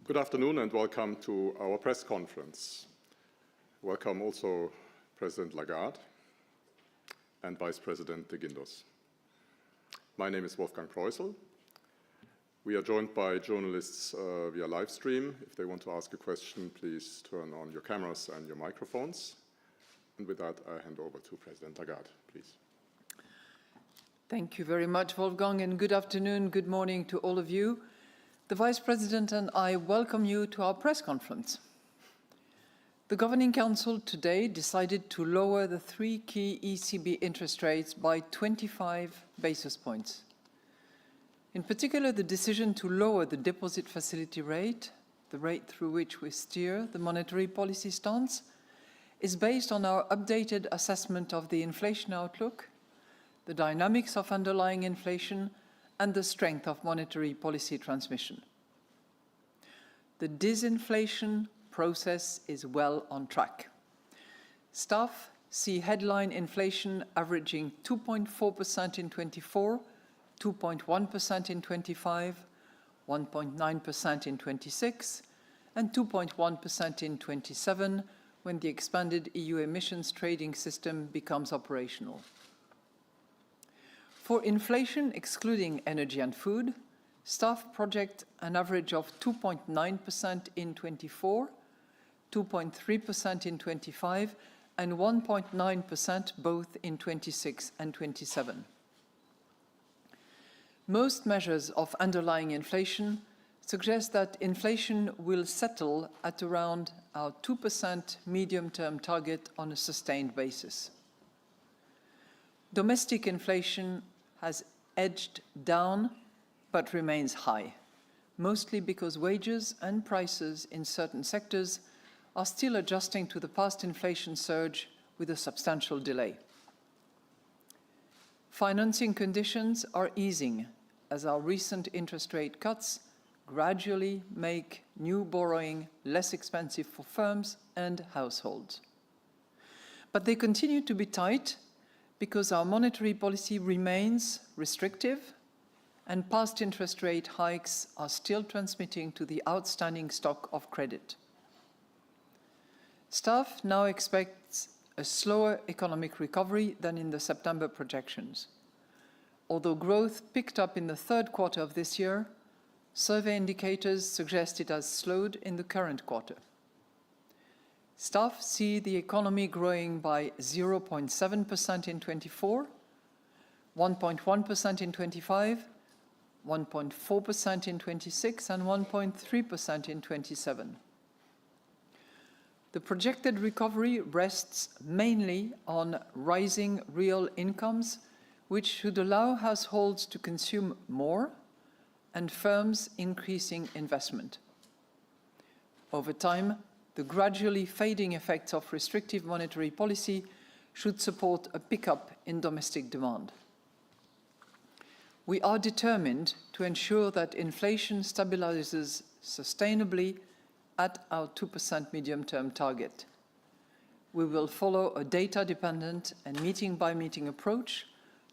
Good afternoon and welcome to our press conference. Welcome also President Lagarde and Vice President de Guindos. My name is Wolfgang Preußel. We are joined by journalists via live stream. If they want to ask a question, please turn on your cameras and your microphones. And with that, I hand over to President Lagarde, please. Thank you very much, Wolfgang, and good afternoon, good morning to all of you. The Vice President and I welcome you to our press conference. The Governing Council today decided to lower the three key ECB interest rates by 25 basis points. In particular, the decision to lower the deposit facility rate, the rate through which we steer the monetary policy stance, is based on our updated assessment of the inflation outlook, the dynamics of underlying inflation, and the strength of monetary policy transmission. The disinflation process is well on track. Staff see headline inflation averaging 2.4% in 24, 2.1% in 25, 1.9% in 26, and 2.1% in 27 when the expanded EU emissions trading system becomes operational. For inflation excluding energy and food, staff project an average of 2.9% in 24, 2.3% in 25, and 1.9% both in 26 and 27. Most measures of underlying inflation suggest that inflation will settle at around our 2% medium-term target on a sustained basis. Domestic inflation has edged down but remains high, mostly because wages and prices in certain sectors are still adjusting to the past inflation surge with a substantial delay. Financing conditions are easing as our recent interest rate cuts gradually make new borrowing less expensive for firms and households. But they continue to be tight because our monetary policy remains restrictive and past interest rate hikes are still transmitting to the outstanding stock of credit. Staff now expects a slower economic recovery than in the September projections. Although growth picked up in the third quarter of this year, survey indicators suggest it has slowed in the current quarter. Staff see the economy growing by 0.7% in 24, 1.1% in 25, 1.4% in 26, and 1.3% in 27. The projected recovery rests mainly on rising real incomes, which should allow households to consume more and firms increasing investment. Over time, the gradually fading effects of restrictive monetary policy should support a pickup in domestic demand. We are determined to ensure that inflation stabilizes sustainably at our 2% medium-term target. We will follow a data-dependent and meeting-by-meeting approach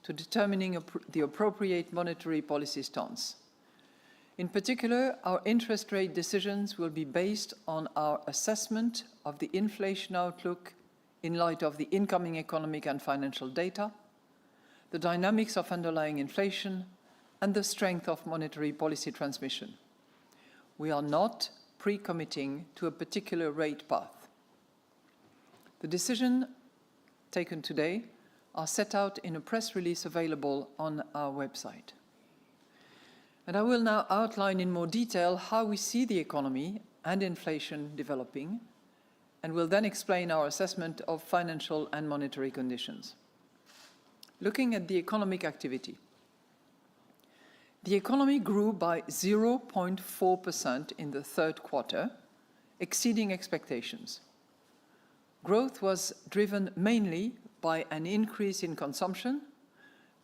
to determining the appropriate monetary policy stance. In particular, our interest rate decisions will be based on our assessment of the inflation outlook in light of the incoming economic and financial data, the dynamics of underlying inflation, and the strength of monetary policy transmission. We are not pre-committing to a particular rate path. The decisions taken today are set out in a press release available on our website. And I will now outline in more detail how we see the economy and inflation developing, and will then explain our assessment of financial and monetary conditions. Looking at the economic activity. The economy grew by 0.4% in the third quarter, exceeding expectations. Growth was driven mainly by an increase in consumption,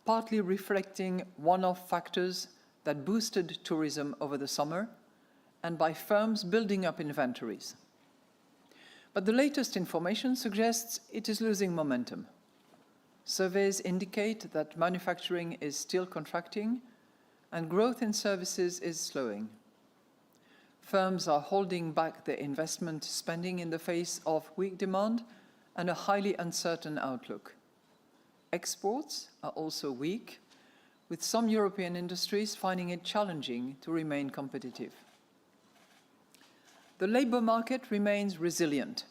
partly reflecting one-off factors that boosted tourism over the summer, and by firms building up inventories. But the latest information suggests it is losing momentum. Surveys indicate that manufacturing is still contracting and growth in services is slowing. Firms are holding back their investment spending in the face of weak demand and a highly uncertain outlook. Exports are also weak, with some European industries finding it challenging to remain competitive. The labour market remains resilient.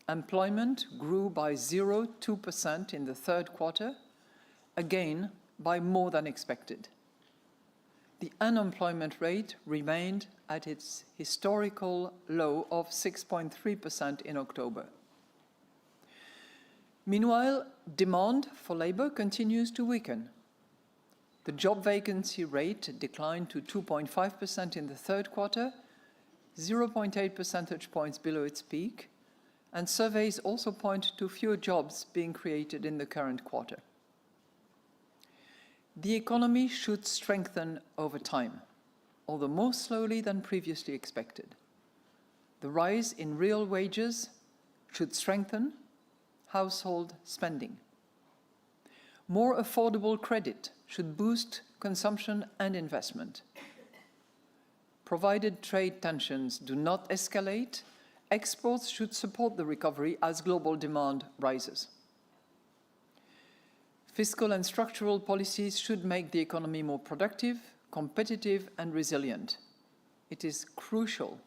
Employment grew by 0.2% in the third quarter, again by more than expected. The unemployment rate remained at its historical low of 6.3% in October. Meanwhile, demand for labour continues to weaken. The job vacancy rate declined to 2.5% in the third quarter, 0.8 percentage points below its peak, and surveys also point to fewer jobs being created in the current quarter. The economy should strengthen over time, although more slowly than previously expected. The rise in real wages should strengthen household spending. More affordable credit should boost consumption and investment. Provided trade tensions do not escalate, exports should support the recovery as global demand rises. Fiscal and structural policies should make the economy more productive, competitive, and resilient. It is crucial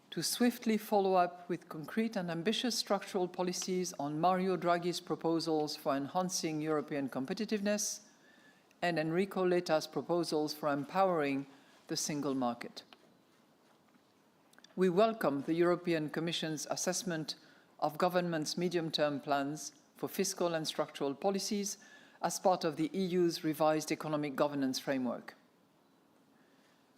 to swiftly follow up with concrete and ambitious structural policies on Mario Draghi's proposals for enhancing European competitiveness and Enrico Letta's proposals for empowering the single market. We welcome the European Commission's assessment of governments' medium-term plans for fiscal and structural policies as part of the EU's revised economic governance framework.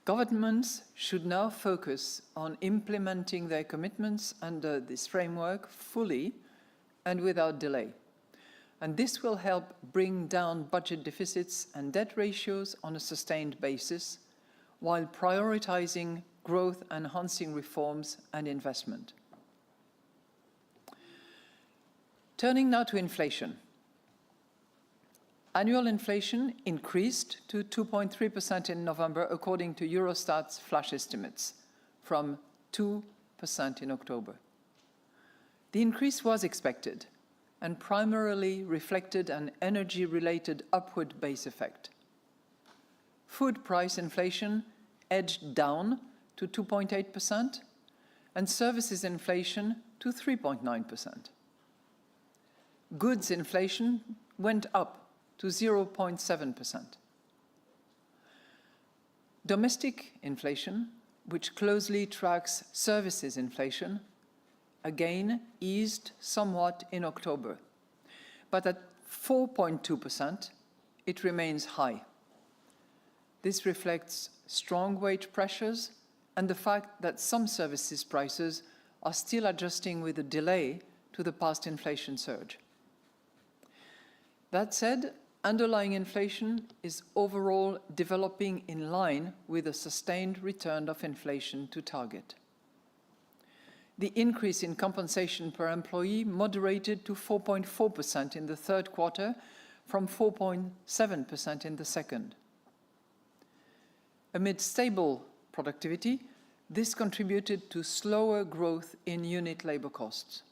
Governments should now focus on implementing their commitments under this framework fully and without delay. And this will help bring down budget deficits and debt ratios on a sustained basis, while prioritizing growth-enhancing reforms and investment. Turning now to inflation. Annual inflation increased to 2.3% in November, according to Eurostat's flash estimates, from 2% in October. The increase was expected and primarily reflected an energy-related upward base effect. Food price inflation edged down to 2.8% and services inflation to 3.9%. Goods inflation went up to 0.7%. Domestic inflation, which closely tracks services inflation, again eased somewhat in October, but at 4.2%, it remains high. This reflects strong wage pressures and the fact that some services prices are still adjusting with a delay to the past inflation surge. That said, underlying inflation is overall developing in line with a sustained return of inflation to target. The increase in compensation per employee moderated to 4.4% in the third quarter from 4.7% in the second. Amid stable productivity, this contributed to slower growth in unit labor costs.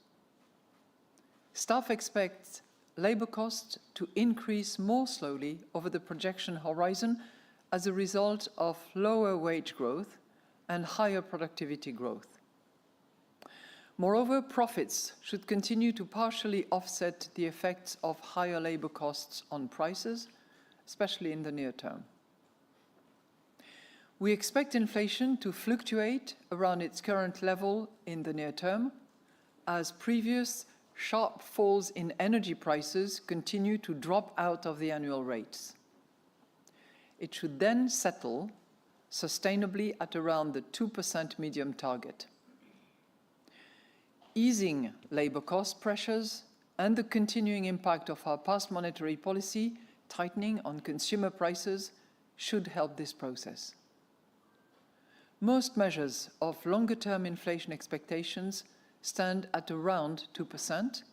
Staff expect labor costs to increase more slowly over the projection horizon as a result of lower wage growth and higher productivity growth. Moreover, profits should continue to partially offset the effects of higher labor costs on prices, especially in the near term. We expect inflation to fluctuate around its current level in the near term, as previous sharp falls in energy prices continue to drop out of the annual rates. It should then settle sustainably at around the 2% medium target. Easing labor cost pressures and the continuing impact of our past monetary policy tightening on consumer prices should help this process. Most measures of longer-term inflation expectations stand at around 2%,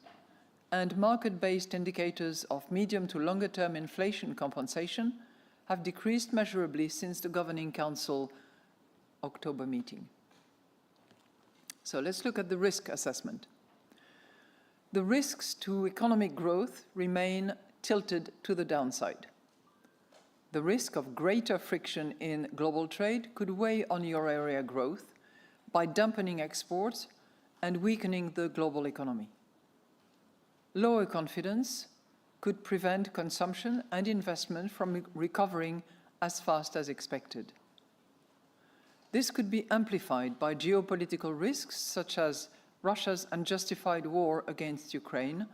and market-based indicators of medium to longer-term inflation compensation have decreased measurably since the Governing Council October meeting. So let's look at the risk assessment. The risks to economic growth remain tilted to the downside. The risk of greater friction in global trade could weigh on euro area growth by dampening exports and weakening the global economy. Lower confidence could prevent consumption and investment from recovering as fast as expected. This could be amplified by geopolitical risks such as Russia's unjustified war against Ukraine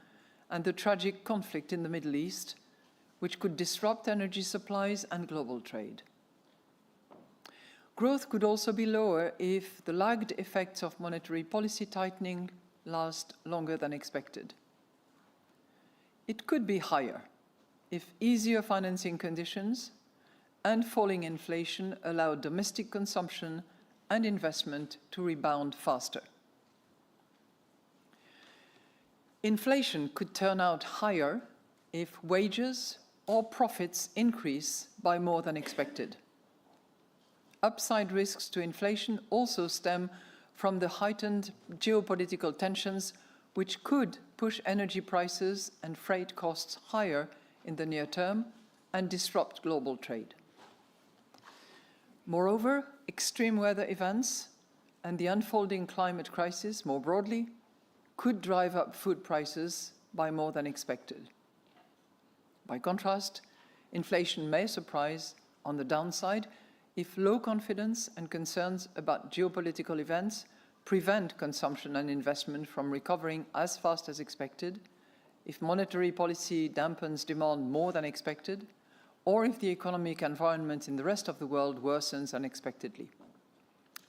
and the tragic conflict in the Middle East, which could disrupt energy supplies and global trade. Growth could also be lower if the lagged effects of monetary policy tightening last longer than expected. It could be higher if easier financing conditions and falling inflation allow domestic consumption and investment to rebound faster. Inflation could turn out higher if wages or profits increase by more than expected. Upside risks to inflation also stem from the heightened geopolitical tensions, which could push energy prices and freight costs higher in the near term and disrupt global trade. Moreover, extreme weather events and the unfolding climate crisis more broadly could drive up food prices by more than expected. By contrast, inflation may surprise on the downside if low confidence and concerns about geopolitical events prevent consumption and investment from recovering as fast as expected, if monetary policy dampens demand more than expected, or if the economic environment in the rest of the world worsens unexpectedly.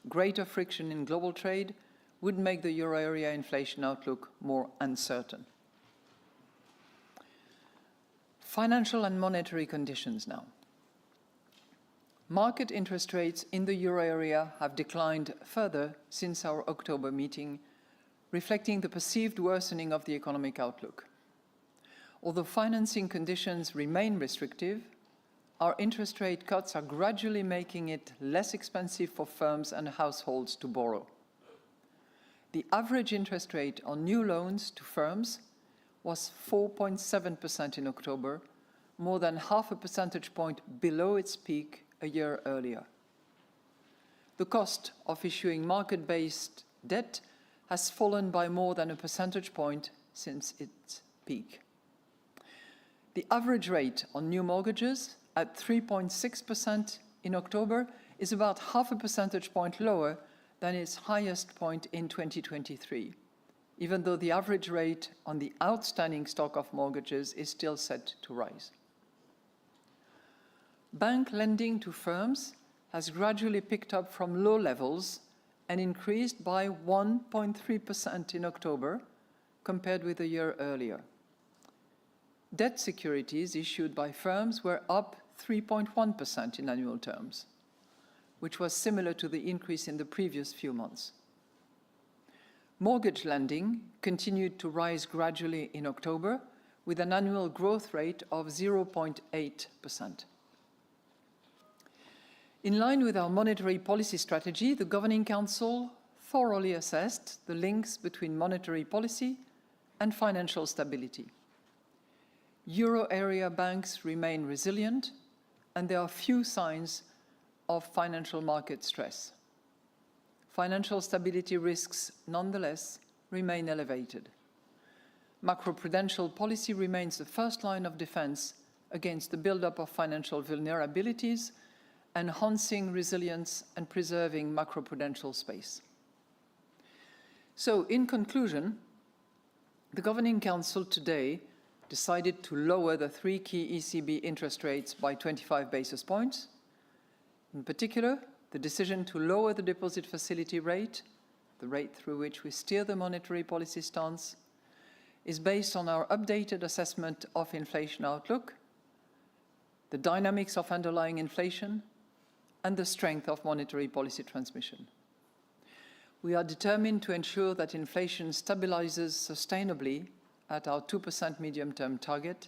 Greater friction in global trade would make the euro area inflation outlook more uncertain. Financial and monetary conditions now. Market interest rates in the euro area have declined further since our October meeting, reflecting the perceived worsening of the economic outlook. Although financing conditions remain restrictive, our interest rate cuts are gradually making it less expensive for firms and households to borrow. The average interest rate on new loans to firms was 4.7% in October, more than half a percentage point below its peak a year earlier. The cost of issuing market-based debt has fallen by more than a percentage point since its peak. The average rate on new mortgages at 3.6% in October is about half a percentage point lower than its highest point in 2023, even though the average rate on the outstanding stock of mortgages is still set to rise. Bank lending to firms has gradually picked up from low levels and increased by 1.3% in October compared with a year earlier. Debt securities issued by firms were up 3.1% in annual terms, which was similar to the increase in the previous few months. Mortgage lending continued to rise gradually in October, with an annual growth rate of 0.8%. In line with our monetary policy strategy, the Governing Council thoroughly assessed the links between monetary policy and financial stability. Euro area banks remain resilient, and there are few signs of financial market stress. Financial stability risks, nonetheless, remain elevated. Macroprudential policy remains the first line of defense against the buildup of financial vulnerabilities, enhancing resilience and preserving macroprudential space. So, in conclusion, the Governing Council today decided to lower the three key ECB interest rates by 25 basis points. In particular, the decision to lower the deposit facility rate, the rate through which we steer the monetary policy stance, is based on our updated assessment of inflation outlook, the dynamics of underlying inflation, and the strength of monetary policy transmission. We are determined to ensure that inflation stabilizes sustainably at our 2% medium-term target.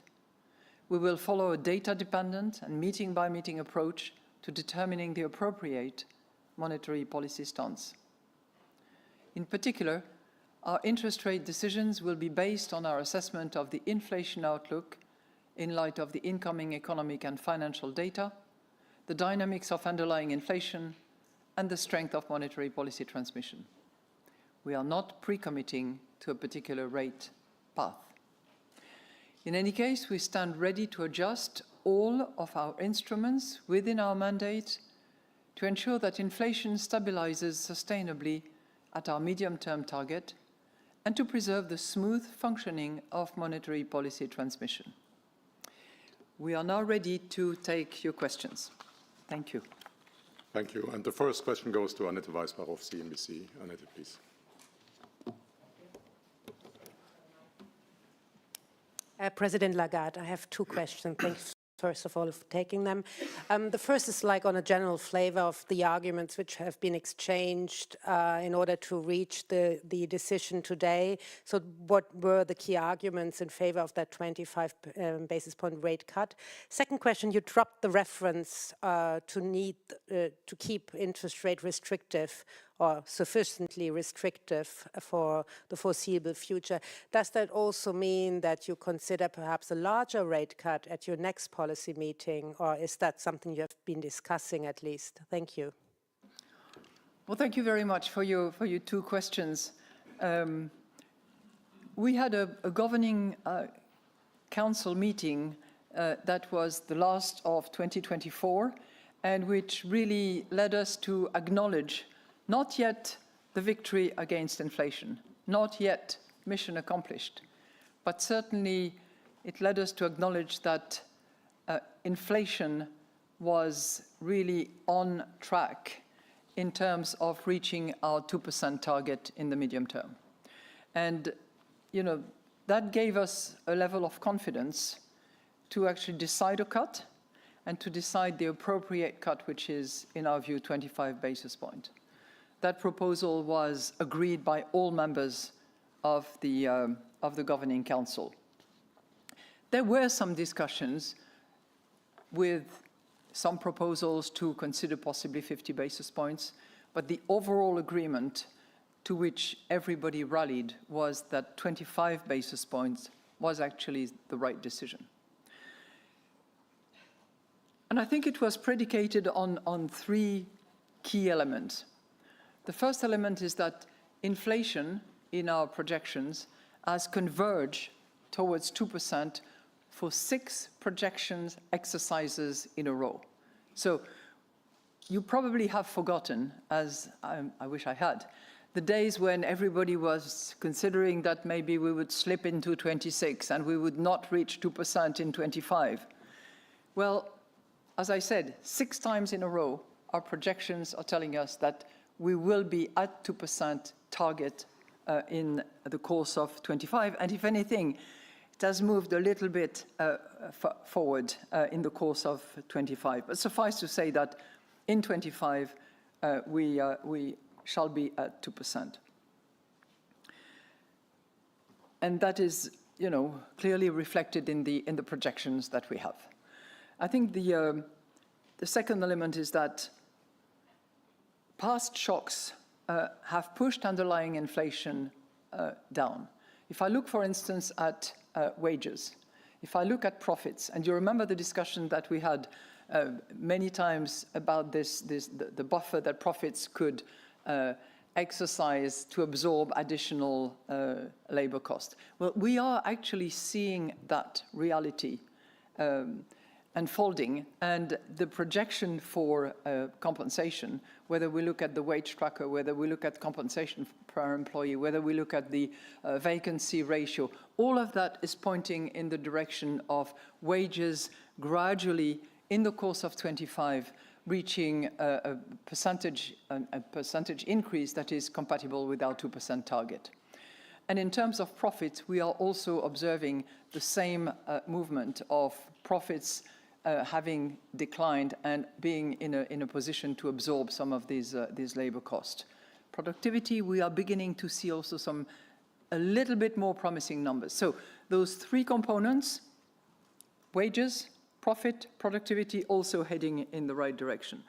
We will follow a data-dependent and meeting-by-meeting approach to determining the appropriate monetary policy stance. In particular, our interest rate decisions will be based on our assessment of the inflation outlook in light of the incoming economic and financial data, the dynamics of underlying inflation, and the strength of monetary policy transmission. We are not pre-committing to a particular rate path. In any case, we stand ready to adjust all of our instruments within our mandate to ensure that inflation stabilizes sustainably at our medium-term target and to preserve the smooth functioning of monetary policy transmission. We are now ready to take your questions. Thank you. Thank you. And the first question goes to Annette Weisbach of CNBC. Annette, please. President Lagarde, I have two questions. Thanks, first of all, for taking them. The first is like on a general flavor of the arguments which have been exchanged in order to reach the decision today. So what were the key arguments in favor of that 25 basis point rate cut? Second question, you dropped the reference to need to keep interest rate restrictive or sufficiently restrictive for the foreseeable future. Does that also mean that you consider perhaps a larger rate cut at your next policy meeting, or is that something you have been discussing at least? Thank you. Well, thank you very much for your two questions. We had a governing council meeting that was the last of 2024, and which really led us to acknowledge not yet the victory against inflation, not yet mission accomplished, but certainly it led us to acknowledge that inflation was really on track in terms of reaching our 2% target in the medium term. And, you know, that gave us a level of confidence to actually decide a cut and to decide the appropriate cut, which is, in our view, 25 basis points. That proposal was agreed by all members of the Governing Council. There were some discussions with some proposals to consider possibly 50 basis points, but the overall agreement to which everybody rallied was that 25 basis points was actually the right decision. And I think it was predicated on three key elements. The first element is that inflation in our projections has converged towards 2% for 6 projections exercises in a row. So you probably have forgotten, as I wish I had, the days when everybody was considering that maybe we would slip into 26 and we would not reach 2% in 25. Well, as I said, 6 times in a row, our projections are telling us that we will be at 2% target in the course of 25. And if anything, it has moved a little bit forward in the course of 25. But suffice to say that in 25, we shall be at 2%. And that is, you know, clearly reflected in the projections that we have. I think the second element is that past shocks have pushed underlying inflation down. If I look, for instance, at wages, if I look at profits, and you remember the discussion that we had many times about the buffer that profits could exercise to absorb additional labor cost. Well, we are actually seeing that reality unfolding, and the projection for compensation, whether we look at the wage tracker, whether we look at compensation per employee, whether we look at the vacancy ratio, all of that is pointing in the direction of wages gradually, in the course of 25, reaching a percentage increase that is compatible with our 2% target. And in terms of profits, we are also observing the same movement of profits having declined and being in a position to absorb some of these labor costs. Productivity, we are beginning to see also a little bit more promising numbers. So those 3 components, wages, profit, productivity, also heading in the right direction.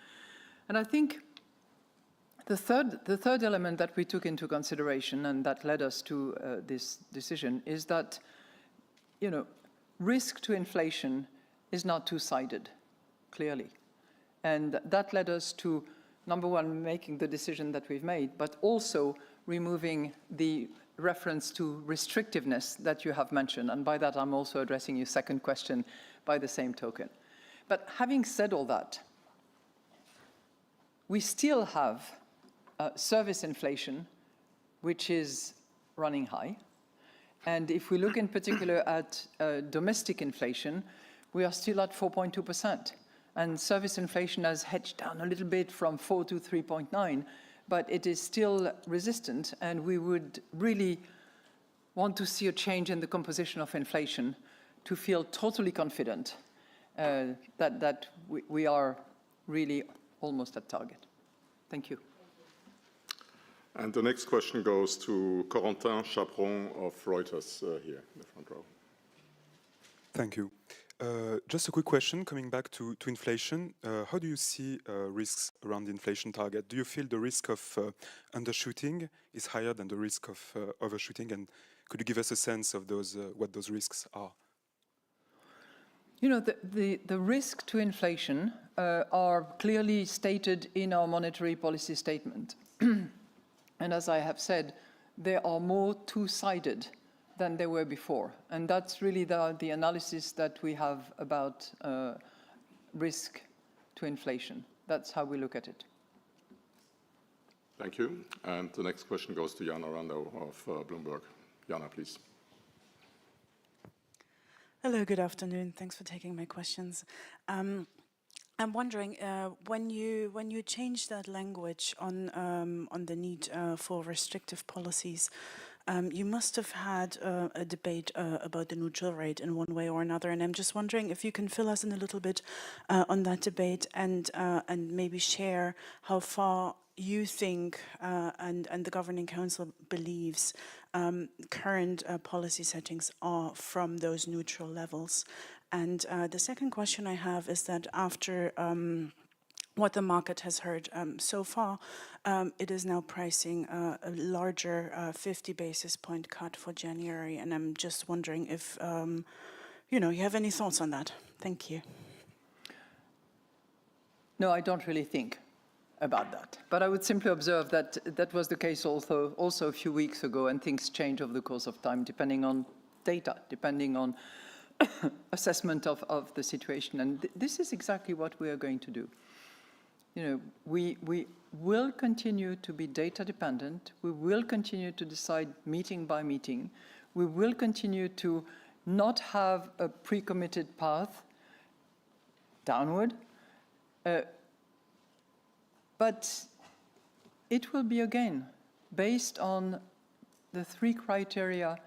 And I think The third element that we took into consideration and that led us to this decision is that, risk to inflation is not two-sided, clearly. And that led us to, number one, making the decision that we've made, but also removing the reference to restrictiveness that you have mentioned. And by that, I'm also addressing your second question by the same token. But having said all that, we still have service inflation, which is running high. And if we look in particular at domestic inflation, we are still at 4.2%. And service inflation has hedged down a little bit from 4 to 3.9, but it is still resistant. And we would really want to see a change in the composition of inflation to feel totally confident that we are really almost at target. Thank you. And the next question goes to Corentin Chaperon of Reuters here in the front row. Thank you. Just a quick question, coming back to inflation. How do you see risks around the inflation target? Do you feel the risk of undershooting is higher than the risk of overshooting? And could you give us a sense of those what those risks are? The risk to inflation are clearly stated in our monetary policy statement. And as I have said, they are more two-sided than they were before. And that's really the analysis that we have about risk to inflation. That's how we look at it. Thank you. And the next question goes to Jana Rando of Bloomberg. Jana, please. Hello, good afternoon. Thanks for taking my questions. I'm wondering, when you changed that language on the need for restrictive policies, you must have had a debate about the neutral rate in one way or another, and I'm just wondering if you can fill us in a little bit on that debate and maybe share how far you think and the Governing Council believes current policy settings are from those neutral levels. And the second question I have is that after what the market has heard so far, it is now pricing a larger 50 basis point cut for January. And I'm just wondering if, you have any thoughts on that. Thank you. No, I don't really think about that. But I would simply observe that that was the case also a few weeks ago, and things change over the course of time, depending on data, depending on assessment of the situation. And this is exactly what we are going to do. We will continue to be data dependent. We will continue to decide meeting by meeting. We will continue to not have a pre-committed path downward. But it will be, again, based on the three criteria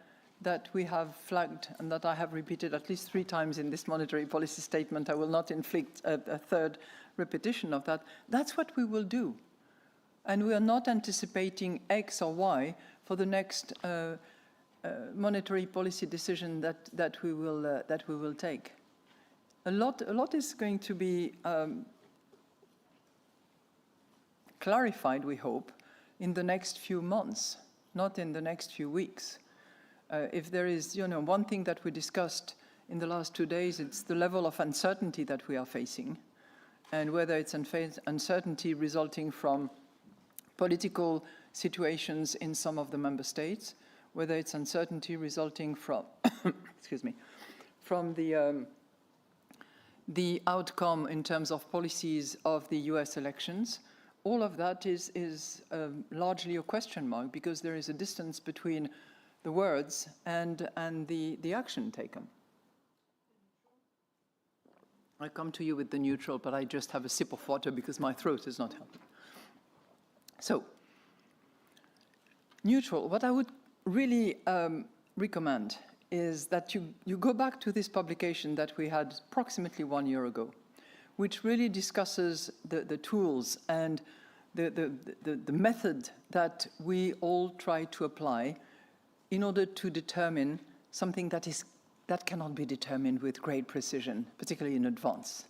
that we have flagged and that I have repeated at least 3 times in this monetary policy statement. I will not inflict a third repetition of that. That's what we will do. And we are not anticipating X or Y for the next monetary policy decision that we will take. A lot is going to be clarified, we hope, in the next few months, not in the next few weeks. If there is, one thing that we discussed in the last 2 days, it's the level of uncertainty that we are facing, and whether it's uncertainty resulting from political situations in some of the member states, whether it's uncertainty resulting from, excuse me, from the outcome in terms of policies of the US elections. All of that is largely a question mark, because there is a distance between the words and the action taken. I come to you with the neutral, but I just have a sip of water because my throat is not helping. So, neutral, what I would really recommend is that you go back to this publication that we had approximately 1 year ago, which really discusses the tools and the method that we all try to apply in order to determine something that cannot be determined with great precision, particularly in advance.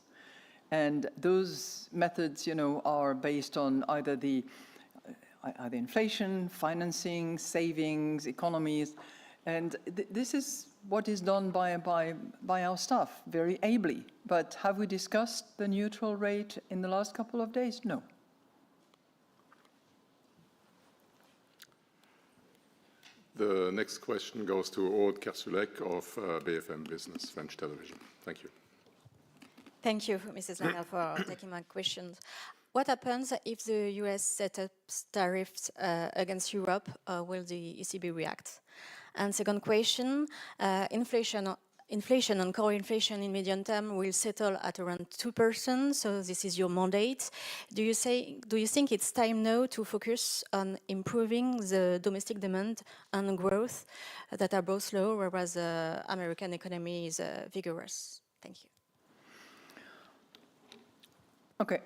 And those methods, are based on either the either inflation, financing, savings, economies. And this is what is done by our staff very ably. But have we discussed the neutral rate in the last couple of days? No. The next question goes to Aude Kersulek of BFM Business, French television. Thank you. Thank you, Mrs. Lagarde, for taking my questions. What happens if the US sets up tariffs against Europe? Will the ECB react? And second question, inflation and core inflation in medium term will settle at around 2%, so this is your mandate. Do you think it's time now to focus on improving the domestic demand and growth that are both low, whereas the American economy is vigorous? Thank you. Okay,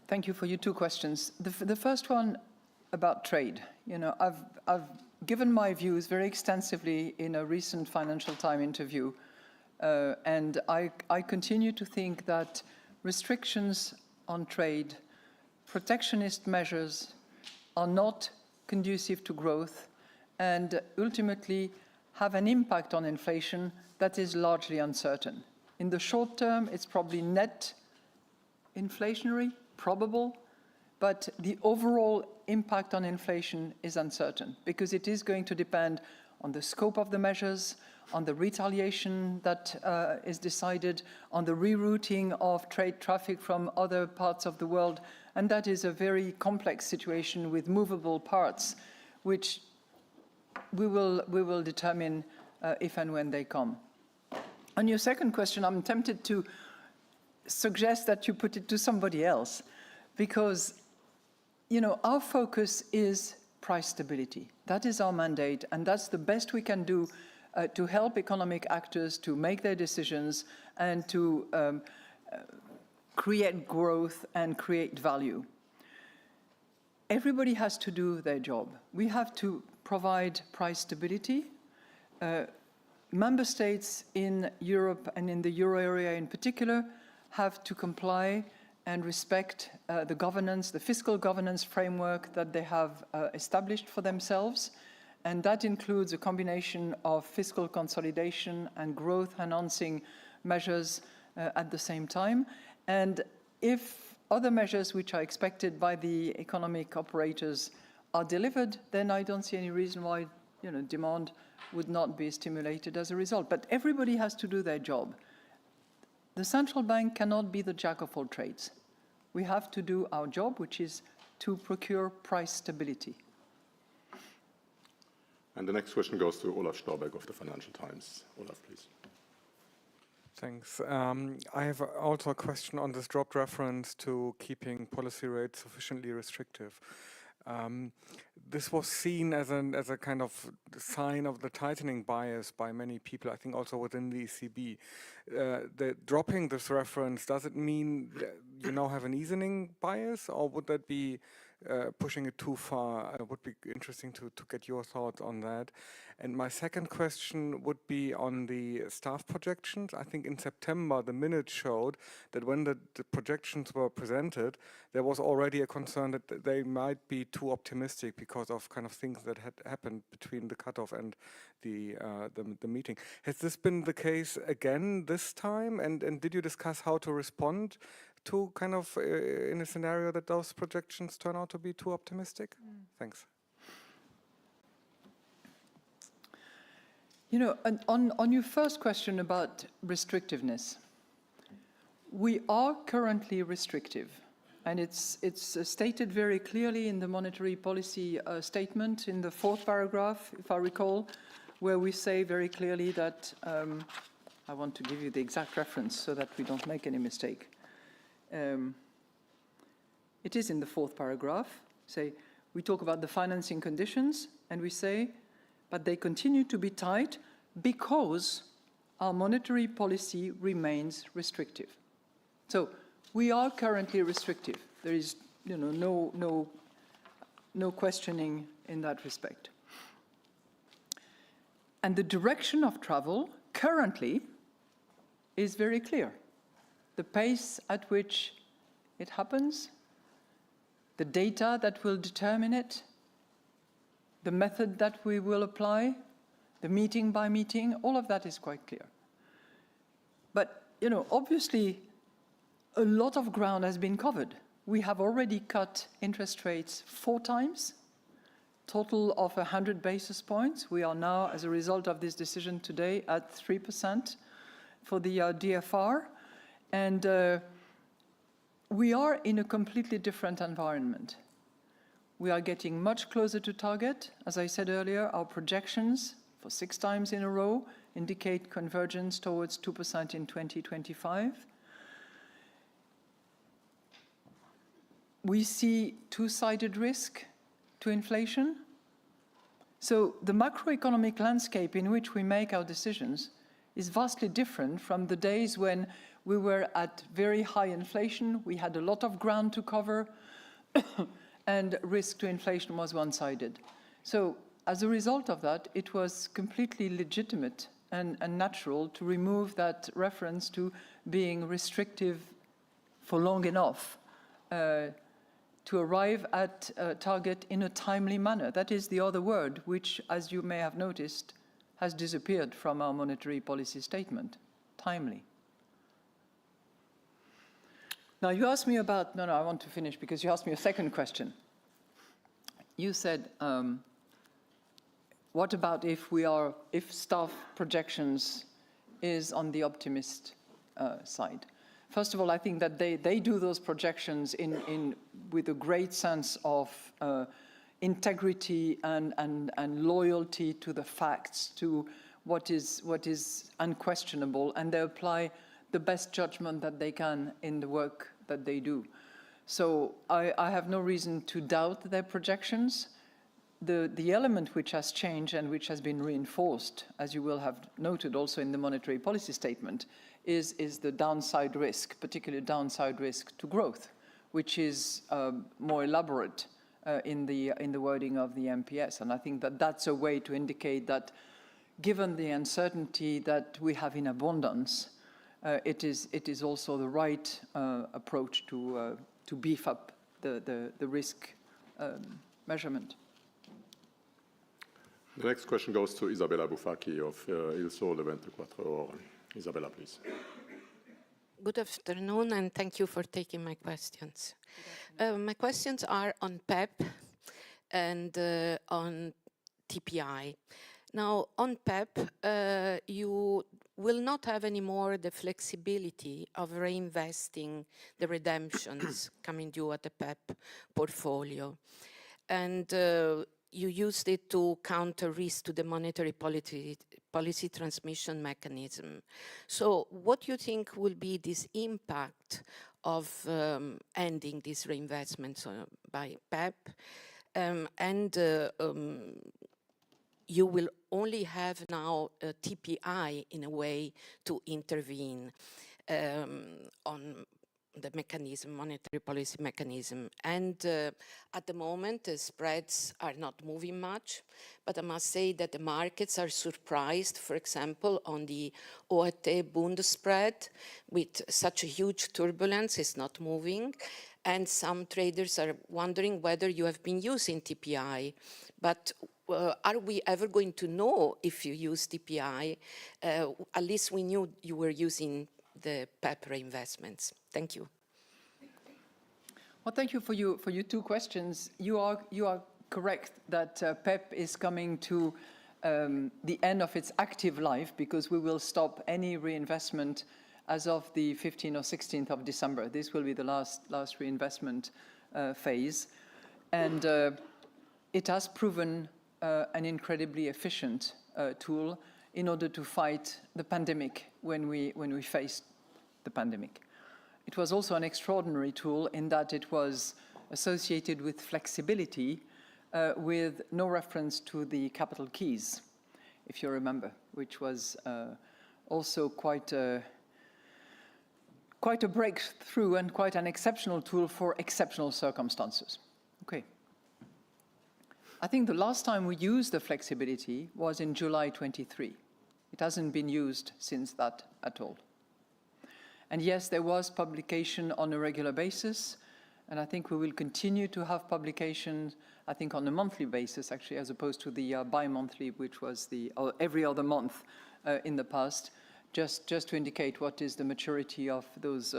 thank you for your two questions. The first one about trade. You know, I've given my views very extensively in a recent Financial Times interview, and I continue to think that restrictions on trade, protectionist measures are not conducive to growth and ultimately have an impact on inflation that is largely uncertain. In the short term, it's probably net inflationary, probable, but the overall impact on inflation is uncertain because it is going to depend on the scope of the measures, on the retaliation that is decided, on the rerouting of trade traffic from other parts of the world, and that is a very complex situation with movable parts, which we will determine if and when they come. On your second question, I'm tempted to suggest that you put it to somebody else, because, you know, our focus is price stability. That is our mandate, and that's the best we can do to help economic actors to make their decisions and to create growth and create value. Everybody has to do their job. We have to provide price stability. Member states in Europe and in the euro area in particular have to comply and respect the governance, the fiscal governance framework that they have established for themselves. And that includes a combination of fiscal consolidation and growth-enhancing measures at the same time. And if other measures which are expected by the economic operators are delivered, then I don't see any reason why, you know, demand would not be stimulated as a result. But everybody has to do their job. The central bank cannot be the jack of all trades. We have to do our job, which is to procure price stability. And the next question goes to Olaf Storbeck of the Financial Times. Olaf, please. Thanks. I have also a question on this dropped reference to keeping policy rates sufficiently restrictive. This was seen as a kind of sign of the tightening bias by many people, I think also within the ECB. Dropping this reference, does it mean you now have an easing bias, or would that be pushing it too far? It would be interesting to get your thoughts on that. And my second question would be on the staff projections. I think in September, the minutes showed that when the projections were presented, there was already a concern that they might be too optimistic because of kind of things that had happened between the cutoff and the meeting. Has this been the case again this time? And did you discuss how to respond to kind of in a scenario that those projections turn out to be too optimistic? Thanks. You know, on your first question about restrictiveness, we are currently restrictive, and it's stated very clearly in the monetary policy statement in the 4th paragraph, if I recall, where we say very clearly that, I want to give you the exact reference so that we don't make any mistake. It is in the 4th paragraph. Say, we talk about the financing conditions, and we say, but they continue to be tight because our monetary policy remains restrictive. So we are currently restrictive. There is, you know, no questioning in that respect. And the direction of travel currently is very clear. The pace at which it happens, the data that will determine it, the method that we will apply, the meeting by meeting, all of that is quite clear. But, you know, obviously, a lot of ground has been covered. We have already cut interest rates 4 times, total of 100 basis points. We are now, as a result of this decision today, at 3% for the DFR. And we are in a completely different environment. We are getting much closer to target. As I said earlier, our projections for 6 times in a row indicate convergence towards 2% in 2025. We see two-sided risk to inflation. So the macroeconomic landscape in which we make our decisions is vastly different from the days when we were at very high inflation, we had a lot of ground to cover, and risk to inflation was one-sided. So as a result of that, it was completely legitimate and natural to remove that reference to being restrictive for long enough to arrive at a target in a timely manner. That is the other word, which, as you may have noticed, has disappeared from our monetary policy statement, timely. Now, you asked me about, no, I want to finish because you asked me a second question. You said, what about if staff projections is on the optimist side? First of all, I think that they do those projections with a great sense of integrity and loyalty to the facts, to what is unquestionable, and they apply the best judgment that they can in the work that they do. So I have no reason to doubt their projections. The element which has changed and which has been reinforced, as you will have noted also in the monetary policy statement, is the downside risk, particularly downside risk to growth, which is more elaborate in the wording of the MPS. And I think that that's a way to indicate that given the uncertainty that we have in abundance, it is also the right approach to beef up the risk measurement. The next question goes to Isabella Bufacchi of Il Sole 24 Ore. Isabella, please. Good afternoon, and thank you for taking my questions. My questions are on PEP and on TPI. Now, on PEP, you will not have anymore the flexibility of reinvesting the redemptions coming due at the PEP portfolio. And you used it to counter risk to the monetary policy transmission mechanism. So what do you think will be this impact of ending these reinvestments by PEP? You will only have now a TPI in a way to intervene on the mechanism, monetary policy mechanism. And at the moment, the spreads are not moving much, but I must say that the markets are surprised, for example, on the OAT Bund spread, with such a huge turbulence, it's not moving. And some traders are wondering whether you have been using TPI. But are we ever going to know if you use TPI? At least we knew you were using the PEP reinvestments. Thank you. Well, thank you for your 2 questions. You are correct that PEP is coming to the end of its active life because we will stop any reinvestment as of the 15th or 16th of December. This will be the last reinvestment phase. And it has proven an incredibly efficient tool in order to fight the pandemic when we faced the pandemic. It was also an extraordinary tool in that it was associated with flexibility with no reference to the capital keys, if you remember, which was also quite a breakthrough and quite an exceptional tool for exceptional circumstances. Okay. I think the last time we used the flexibility was in July 23. It hasn't been used since that at all. And yes, there was publication on a regular basis, And I think we will continue to have publications, I think on a monthly basis, actually, as opposed to the bi-monthly, which was or every other month in the past, just to indicate what is the maturity of those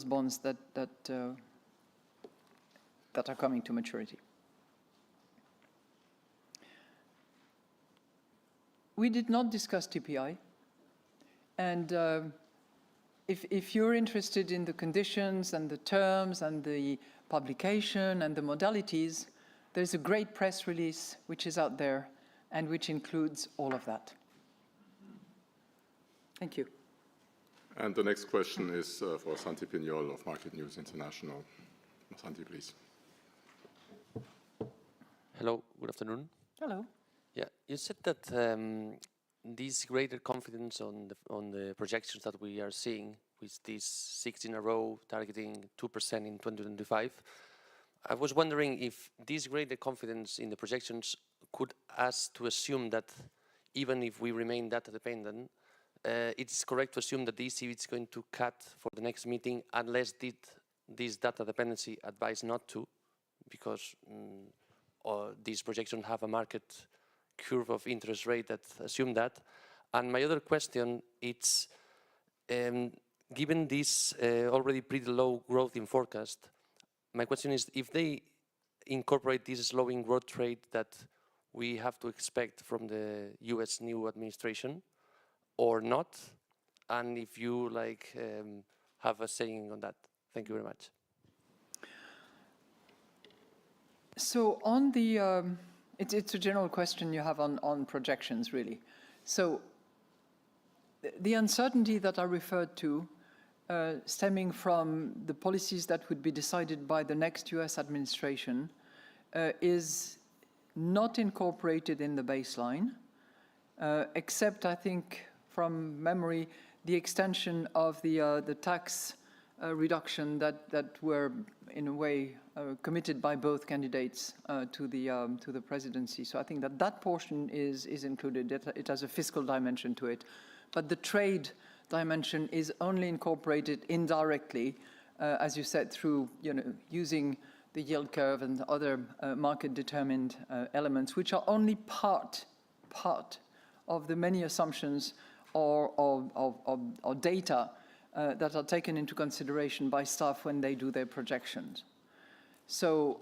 bonds that are coming to maturity. We did not discuss TPI, and if you're interested in the conditions and the terms and the publication and the modalities, there's a great press release which is out there and which includes all of that. Thank you. And the next question is for Santi Pignol of Market News International. Santi, please. Hello, good afternoon. Hello. Yeah, you said that this greater confidence on the projections that we are seeing, with these 6 in a row targeting 2% in 2025, I was wondering if this greater confidence in the projections could us to assume that even if we remain data dependent, it's correct to assume that the ECB is going to cut for the next meeting unless this data dependency advise not to, because these projections have a market curve of interest rate that assume that. And my other question, it's given this already pretty low growth in forecast, my question is if they incorporate this slowing growth rate that we have to expect from the US new administration or not, and if you have a saying on that. Thank you very much. So on the, it's a general question you have on projections, really. So the uncertainty that I referred to, stemming from the policies that would be decided by the next US administration, is not incorporated in the baseline, except, I think, from memory, the extension of the tax reduction that were, in a way, committed by both candidates to the presidency. So I think that portion is included. It has a fiscal dimension to it. But the trade dimension is only incorporated indirectly, as you said, through using the yield curve and other market-determined elements, which are only part of the many assumptions or data that are taken into consideration by staff when they do their projections. So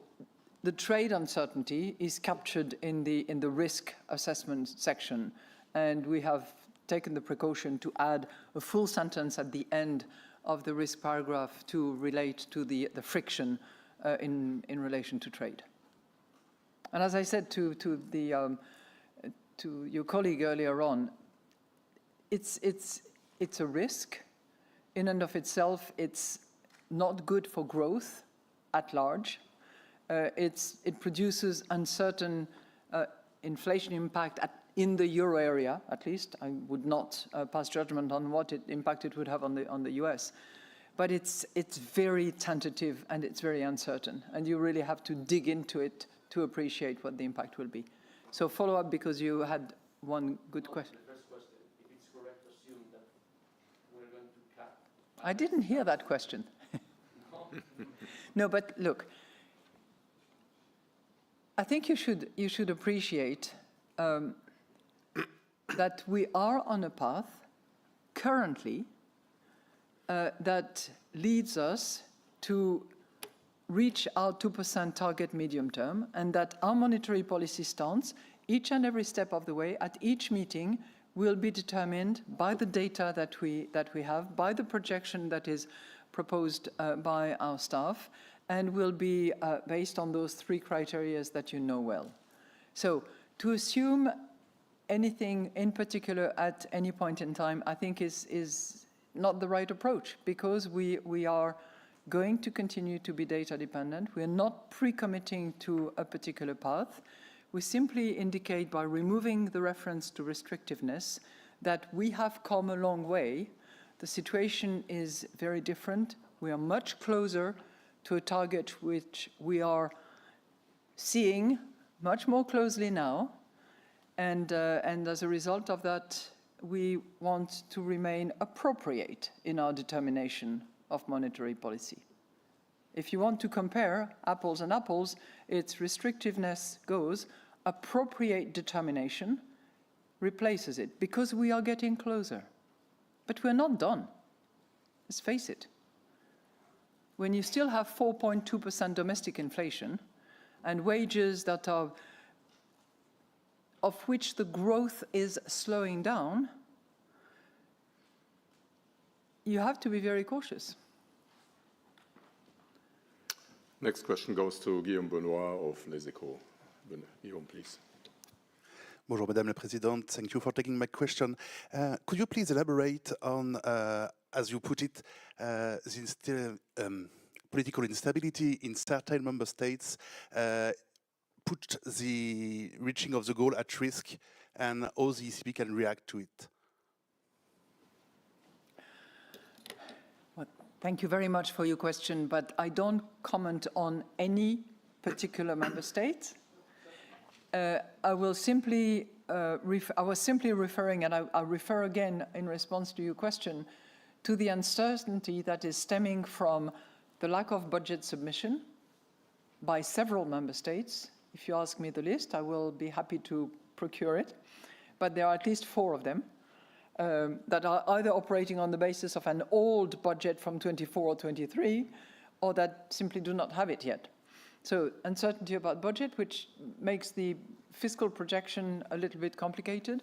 the trade uncertainty is captured in the risk assessment section, and we have taken the precaution to add a full sentence at the end of the risk paragraph to relate to the friction in relation to trade. And as I said to your colleague earlier on, it's a risk. In and of itself, it's not good for growth at large. It produces uncertain inflation impact in the euro area, at least. I would not pass judgment on what impact it would have on the US. But it's very tentative and it's very uncertain. And you really have to dig into it to appreciate what the impact will be. So follow up, because you had one good question. The first question, if it's correct to assume that we're going to cut. I didn't hear that question. No, but look, I think you should appreciate that we are on a path currently that leads us to reach our 2% target medium term, and that our monetary policy stance, each and every step of the way, at each meeting, will be determined by the data that we have, by the projection that is proposed by our staff, and will be based on those 3 criteria that you know well. So to assume anything in particular at any point in time, I think is not the right approach, because we are going to continue to be data dependent. We're not pre-committing to a particular path. We simply indicate by removing the reference to restrictiveness that we have come a long way. The situation is very different. We are much closer to a target which we are seeing much more closely now. And as a result of that, we want to remain appropriate in our determination of monetary policy. If you want to compare apples and apples, its restrictiveness goes, appropriate determination replaces it, because we are getting closer. But we're not done. Let's face it. When you still have 4.2% domestic inflation and wages that are, of which the growth is slowing down, you have to be very cautious. Next question goes to Guillaume Benoit of Les Echos. Guillaume, please. Bonjour, Madame la Présidente. Thank you for taking my question. Could you please elaborate on, as you put it, the political instability in certain member states put the reaching of the goal at risk, and how the ECB can react to it? Well, thank you very much for your question, but I don't comment on any particular member state. I was simply referring, and I refer again in response to your question, to the uncertainty that is stemming from the lack of budget submission by several member states. If you ask me the list, I will be happy to procure it. But there are at least 4 of them that are either operating on the basis of an old budget from 24 or 23, or that simply do not have it yet. So uncertainty about budget, which makes the fiscal projection a little bit complicated.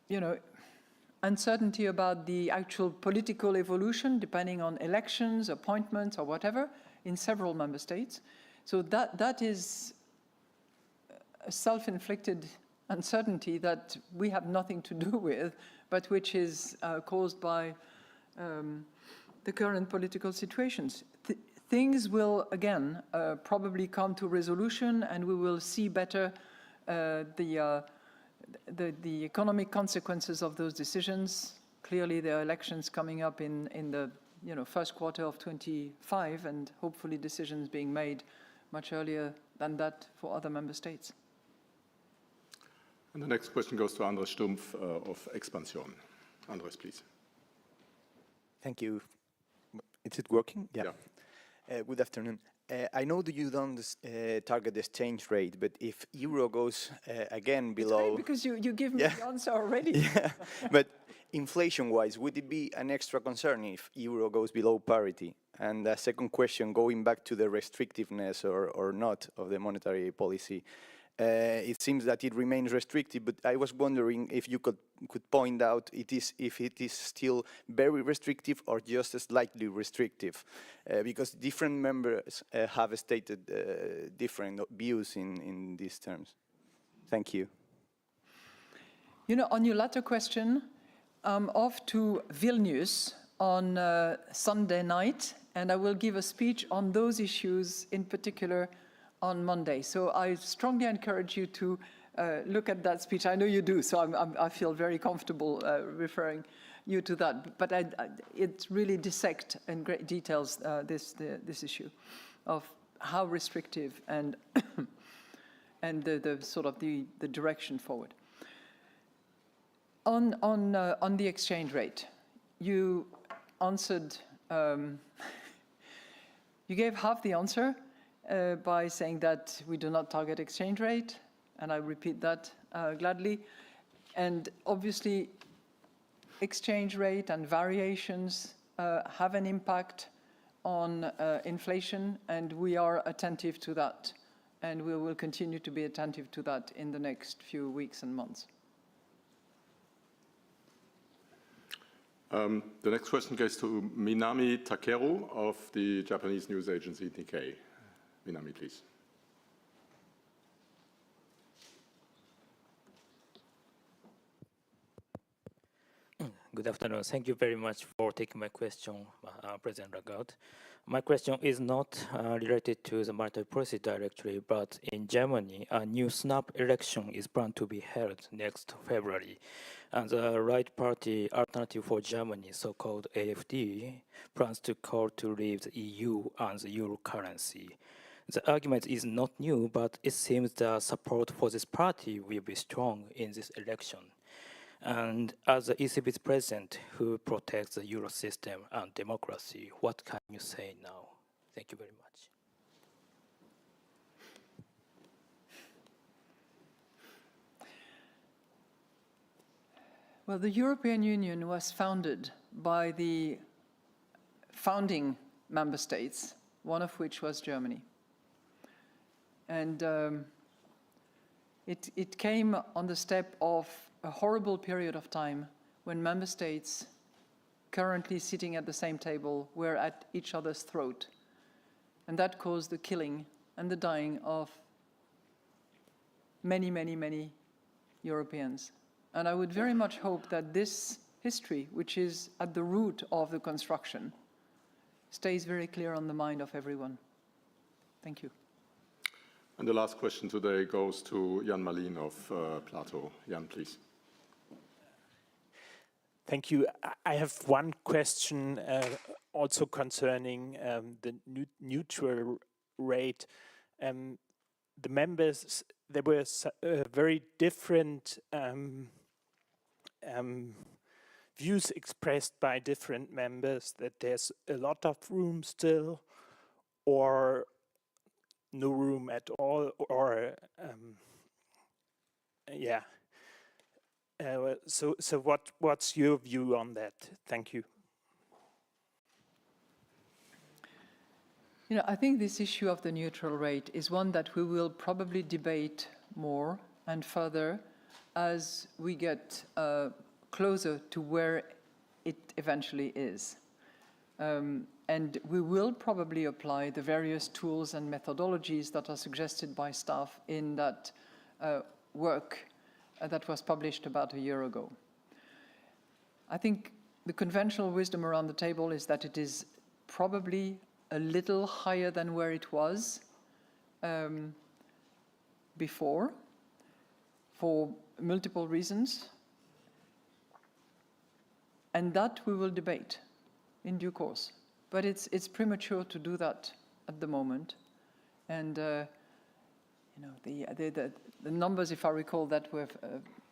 You know, uncertainty about the actual political evolution, depending on elections, appointments, or whatever, in several member states. So that is a self-inflicted uncertainty that we have nothing to do with, but which is caused by the current political situations. Things will, again, probably come to resolution, and we will see better the economic consequences of those decisions. Clearly, there are elections coming up in the first quarter of 25, and hopefully decisions being made much earlier than that for other member states. And the next question goes to Andres Stumpf of Expansion. Andres, please. Thank you. Is it working? Yeah. Good afternoon. I know that you don't target the exchange rate, but if euro goes again below... It's great because you give me the answer already. Yeah, but inflation-wise, would it be an extra concern if euro goes below parity? And the second question, going back to the restrictiveness or not of the monetary policy, it seems that it remains restrictive, but I was wondering if you could point out if it is still very restrictive or just slightly restrictive, because different members have stated different views in these terms. Thank you. You know, on your latter question, I'm off to Vilnius on Sunday night, and I will give a speech on those issues in particular on Monday. So I strongly encourage you to look at that speech. I know you do, so I feel very comfortable referring you to that. But it really dissects in great details this issue of how restrictive and and the sort of the direction forward. On the exchange rate, you answered. You gave half the answer. By saying that we do not target exchange rate, and I repeat that gladly. And obviously, exchange rate and variations have an impact on inflation, and we are attentive to that. And we will continue to be attentive to that in the next few weeks and months. The next question goes to Minami Takeru of the Japanese news agency Nikkei. Minami, please. Good afternoon. Thank you very much for taking my question, President Lagarde. My question is not related to the monetary policy directly, but in Germany, a new snap election is planned to be held next February. And the right party Alternative for Germany, so-called AfD, plans to call to leave the EU and the euro currency. The argument is not new, but it seems the support for this party will be strong in this election. And as the ECB's president who protects the euro system and democracy, what can you say now? Thank you very much. Well, the European Union was founded by the founding member states, one of which was Germany. And it came on the step of a horrible period of time when member states currently sitting at the same table were at each other's throat. And that caused the killing and the dying of many, many, many Europeans. And I would very much hope that this history, which is at the root of the construction, stays very clear on the mind of everyone. Thank you. And the last question today goes to Jan Malin of Plato. Jan, please. Thank you. I have one question also concerning the neutral rate. The members, there were very different views expressed by different members, that there's a lot of room still, or no room at all, or yeah. So what's your view on that? Thank you. You know, I think this issue of the neutral rate is one that we will probably debate more and further as we get closer to where it eventually is. And we will probably apply the various tools and methodologies that are suggested by staff in that work that was published about a year ago. I think the conventional wisdom around the table is that it is probably a little higher than where it was before, for multiple reasons. And that we will debate in due course. But it's premature to do that at the moment. And you know, the numbers, if I recall, that were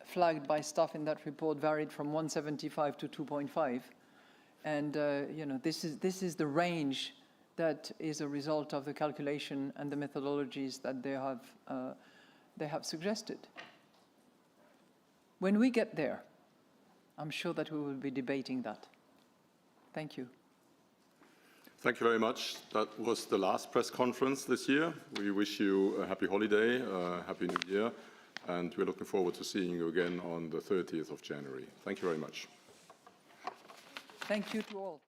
flagged by staff in that report varied from 175 to 2.5. And you know, this is the range that is a result of the calculation and the methodologies that they have suggested. When we get there, I'm sure that we will be debating that. Thank you. Thank you very much. That was the last press conference this year. We wish you a happy holiday, a happy new year, and we're looking forward to seeing you again on the 30th of January. Thank you very much. Thank you to all.